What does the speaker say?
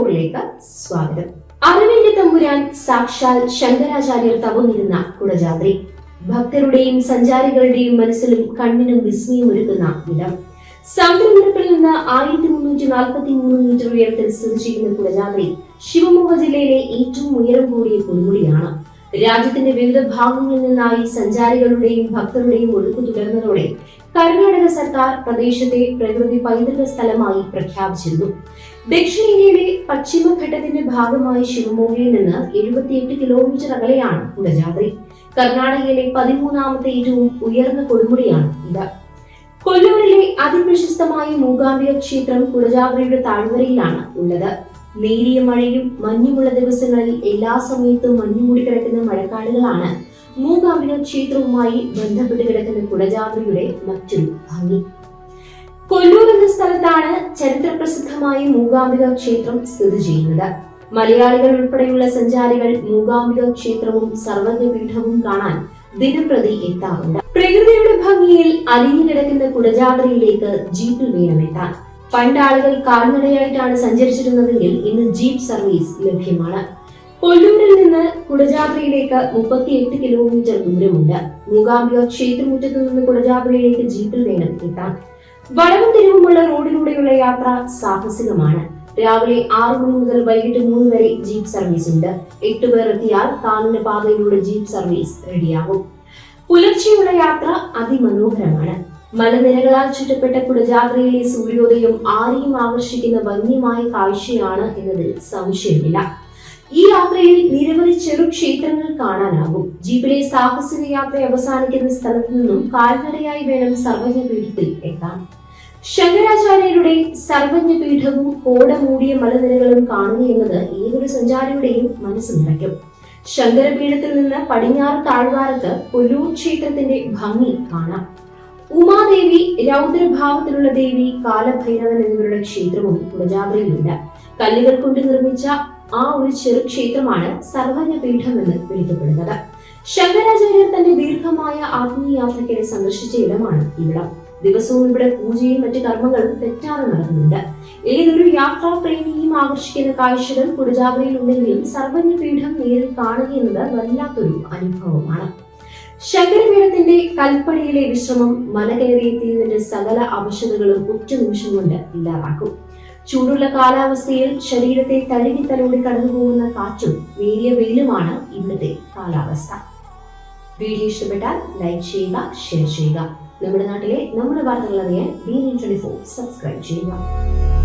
2024 സ്വാഗതം. അറിവിന്റെ തമ്പുരാൻ സാക്ഷാൽ ശങ്കരാചാര്യർ തപമിരുന്ന കുടജാദ്രി, ഭക്തരുടെയും സഞ്ചാരികളുടെയും മനസ്സിലും കണ്ണിനും വിസ്മയമൊരുക്കുന്ന ഇടം. സമുദ്രനിരപ്പിൽ നിന്ന് 1343 മീറ്റർ ഉയരത്തിൽ സ്ഥിതി ചെയ്യുന്ന കുടജാദ്രി ശിവമോഗ ജില്ലയിലെ ഏറ്റവും ഉയരം കൂടിയ കൊടുമുടിയാണ്. രാജ്യത്തിന്റെ വിവിധ ഭാഗങ്ങളിൽ നിന്നായി സഞ്ചാരികളുടെയും ഭക്തരുടെയും ഒഴുക്ക് തുടർന്നതോടെ കർണാടക സർക്കാർ പ്രദേശത്തെ പ്രകൃതി പൈതൃക സ്ഥലമായി പ്രഖ്യാപിച്ചിരുന്നു. ദക്ഷിണേന്ത്യയുടെ പശ്ചിമഘട്ടത്തിന്റെ ഭാഗമായി ശിവമോഗയിൽ നിന്ന് 78 കിലോമീറ്റർ അകലെയാണ് കുടജാദ്രി. കർണാടകയിലെ 13ാമത്തെ ഏറ്റവും ഉയർന്ന കൊടുമുടിയാണ് ഇത്. കൊല്ലൂരിലെ അതിപ്രശസ്തമായ മൂകാംബിക ക്ഷേത്രം കുടജാദ്രിയുടെ താഴ്വരയിലാണ് ഉള്ളത്. നേരിയ മഴയും മഞ്ഞുമുള്ള ദിവസങ്ങളിൽ എല്ലാ സമയത്തും മഞ്ഞുമൂടി കിടക്കുന്ന മഴക്കാടുകളാണ് മൂകാംബിക ക്ഷേത്രവുമായി ബന്ധപ്പെട്ട് കിടക്കുന്ന കുടജാദ്രിയുടെ മറ്റൊരു ഭംഗി. കൊല്ലൂർ എന്ന സ്ഥലത്താണ് ചരിത്രപ്രസിദ്ധമായ മൂകാംബിക ക്ഷേത്രം സ്ഥിതി ചെയ്യുന്നത്. മലയാളികൾ ഉൾപ്പെടെയുള്ള സഞ്ചാരികൾ മൂകാംബിക ക്ഷേത്രവും സർവജ്ഞപീഠവും കാണാൻ ദിനംപ്രതി എത്താറുണ്ട്. പ്രകൃതിയുടെ ഭംഗിയിൽ അലിഞ്ഞു കിടക്കുന്ന കുടജാദ്രിയിലേക്ക് ജീപ്പിൽ വേണമെത്താൻ. പണ്ട് ആളുകൾ കാൽനടയായിട്ടാണ് സഞ്ചരിച്ചിരുന്നതെങ്കിൽ ഇന്ന് ജീപ്പ് സർവീസ് ലഭ്യമാണ്. കൊല്ലൂരിൽ നിന്ന് കുടജാദ്രിയിലേക്ക് 38 കിലോമീറ്റർ ദൂരമുണ്ട്. മൂകാംബിക ക്ഷേത്രമുറ്റത്ത് നിന്ന് കുടജാദ്രിയിലേക്ക് ജീപ്പിൽ വേണം എത്താൻ. വളവും തിരിവുമുള്ള റോഡിലൂടെയുള്ള യാത്ര സാഹസികമാണ്. രാവിലെ 6 മണി മുതൽ വൈകിട്ട് 3 വരെ ജീപ്പ് സർവീസ് ഉണ്ട്. 8 പേർ എത്തിയാൽ കാലിന്റെ പാതയിലൂടെ ജീപ്പ് സർവീസ് റെഡിയാകും. പുലർച്ചെയുള്ള യാത്ര അതിമനോഹരമാണ്. മലനിരകളാൽ ചുറ്റപ്പെട്ട കുടജാദ്രിയിലെ സൂര്യോദയം ആരെയും ആകർഷിക്കുന്ന വന്യമായ കാഴ്ചയാണ് എന്നതിൽ സംശയമില്ല. ഈ യാത്രയിൽ നിരവധി ചെറു ക്ഷേത്രങ്ങൾ കാണാനാകും. ജീപ്പിലെ സാഹസിക യാത്ര അവസാനിക്കുന്ന സ്ഥലത്തു നിന്നും കാൽനടയായി വേണം സർവജ്ഞപീഠത്തിൽ എത്താൻ. ശങ്കരാചാര്യരുടെ സർവജ്ഞപീഠവും കോട മൂടിയ മലനിരകളും കാണുക എന്നത് ഏതൊരു സഞ്ചാരിയുടെയും മനസ്സ് നിറയ്ക്കും. ശങ്കരപീഠത്തിൽ നിന്ന് പടിഞ്ഞാറ് താഴ്വാരത്ത് കൊല്ലൂർ ക്ഷേത്രത്തിന്റെ ഭംഗി കാണാം. ഉമാദേവി, രൗദ്രഭാവത്തിലുള്ള ദേവി, കാലഭൈരവൻ എന്നിവരുടെ ക്ഷേത്രവും കുടജാദ്രിയിലുണ്ട്. കല്ലുകൾ കൊണ്ട് നിർമ്മിച്ച ആ ഒരു ചെറു ക്ഷേത്രമാണ് സർവജ്ഞപീഠം എന്ന് വിളിക്കപ്പെടുന്നത്. ശങ്കരാചാര്യർ തന്റെ ദീർഘമായ ആത്മീയയാത്രയ്ക്കിടെ സന്ദർശിച്ച ഇടമാണ് ഇവിടം. ദിവസവും ഇവിടെ പൂജയും മറ്റു കർമ്മങ്ങളും തെറ്റാതെ നടക്കുന്നുണ്ട്. ഏതൊരു യാത്രാപ്രേമിയും ആകർഷിക്കുന്ന കാഴ്ചകൾ കുടജാദ്രിയിൽ ഉണ്ടെങ്കിലും സർവജ്ഞപീഠം നേരിൽ കാണുക എന്നത് വല്ലാത്തൊരു അനുഭവമാണ്. ശങ്കരപീഠത്തിന്റെ കൽപ്പടിയിലെ വിശ്രമം മല കയറിയെത്തിയതിന്റെ സകല അവശതകളും ഒറ്റ നിമിഷം കൊണ്ട് ഇല്ലാതാക്കും. ചൂടുള്ള കാലാവസ്ഥയിൽ ശരീരത്തെ തഴുകി തലോടി കടന്നുപോകുന്ന കാറ്റും നേരിയ വെയിലുമാണ് ഇവിടുത്തെ കാലാവസ്ഥ. വീഡിയോ ഇഷ്ടപ്പെട്ടാൽ ലൈക്ക് ചെയ്യുക, ഷെയർ ചെയ്യുക. നമ്മുടെ നാട്ടിലെ നമ്മുടെ വാർത്തകൾ അറിയാൻ BN24 സബ്സ്ക്രൈബ് ചെയ്യുക.